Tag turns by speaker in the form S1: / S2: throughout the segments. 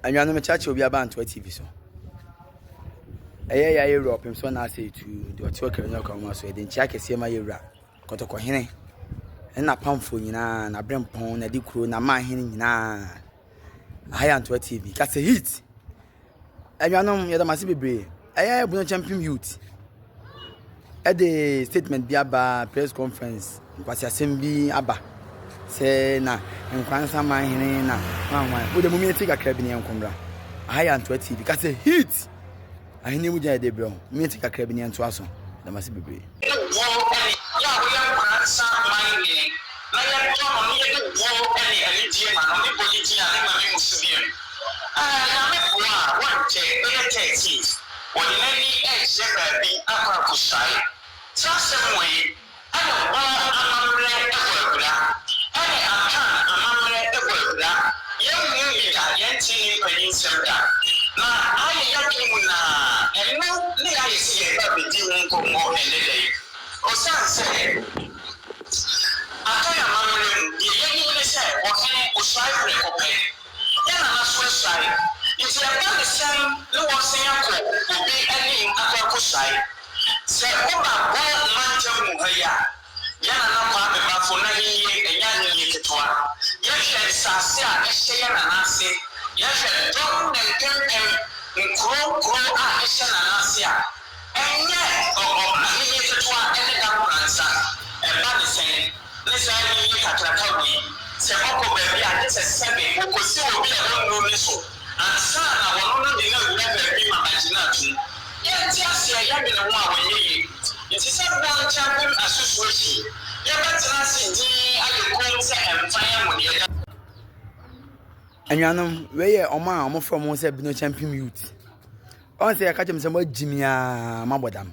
S1: Anyano me chache obi aba Antoa TV so. Ya Europe so na say to the otiwa kanya ka mo so e de nchia kese ma yewura. Kotoko hene. Na pamfo nyina na brempon na di kuro na ma hene nyina. Ahaya Antoa TV. Ka say hit. Anyano ye da mase bebre. Buno champion youth. The statement bi aba press conference. Kwasi asem aba. Say na nkwansa man hene na wanwan wo de mumie tika krabi ne enkomra Ahaya Antoa TV ka say hit ahene mu gya de bro mumie tika krabi ne ento aso da mase bebre
S2: ya wo ya nkwansa man hene na ya to no ye de wo ene ali die ma no me politi ya ne ma me musubiem na me boa wanche e tete woni na ni e je ba bi akwa kusai sasem we ana ba amamre e kwabra ani aka amamre e kwabra ye mu da yenti panin semda na ayi yakimu na eno ne ayi si e ba bi di won ko mo ene dai o san se aka amamre ye ne se o kan o sai pre ko pe ya na so sai iti e ba sen ne wo sen akọ obi ani akọ ko sai se o ba bo manje mu haya yana na kwa me bafo na yiye enya yiye ketwa ye hwe sase a ehye yana na ase ye hwe dom na kempem nkro a ehye na na ase a enye na yiye ketwa ene da kwansa e ba ne sen ne sa yiye kakraka wi se boko ba bi a se sebe ko si obi a no ni so ansa na wono no de na wura ba bi ma magina tu ye ti ase ya bi na wo a woyeye it is a one champion association. You better see I say empire money.
S1: Anyano we ye omo from say Buno champion youth on say catch me say mo jimia mabodam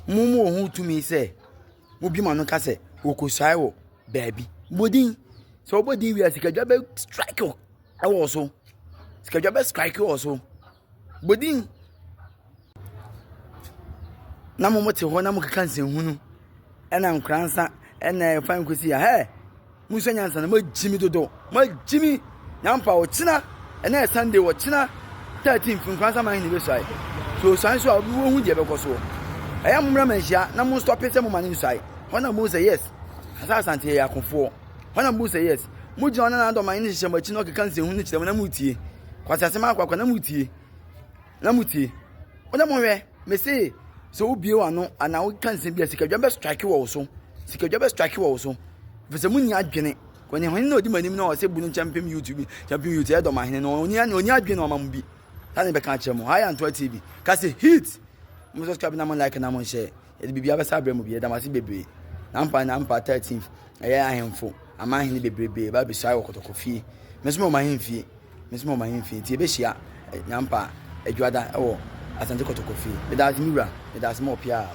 S1: mumu ohu tumi say mo bi ma no ka say okosai wo baby bodin so bodin we asikadwa be strike o e so sikadwa be strike o so bodin na mo mote ho na mo keka nsenhunu ena nkransa ena fan kwesi ya he muso nyansa na mo jimi dodo mo jimi nyampa o china ena Sunday o china 13 nkransa man ni be sai so san so abu wo hu je be koso eya mmra manhia na mo stop pese mo man ni sai hona mo say yes asa asante ya konfo hona mo say yes mo ji ona na do man ni hye mo china o keka nsenhunu chira mo na mo tie kwasa sema akwa na mo tie ona mo we me say so ubie wano ana wo kan se bia sikadwa be strike wo so vese munni adwene kwani hon na odi manim na o se Buno champion YouTube e do ma hene no oni adwene o mam bi tane be kan chemo Ahaya Antoa TV ka se hit mo subscribe na mo like na mo share e bibia be sa brem bi e da ma se bebre na mpa 13 eye ahemfo ama hene bebrebe ba be sai wo kotoko fie mesmo ma hemfie ti be hia nyampa adwada e wo asante kotoko fie me da azimura me da asmo pia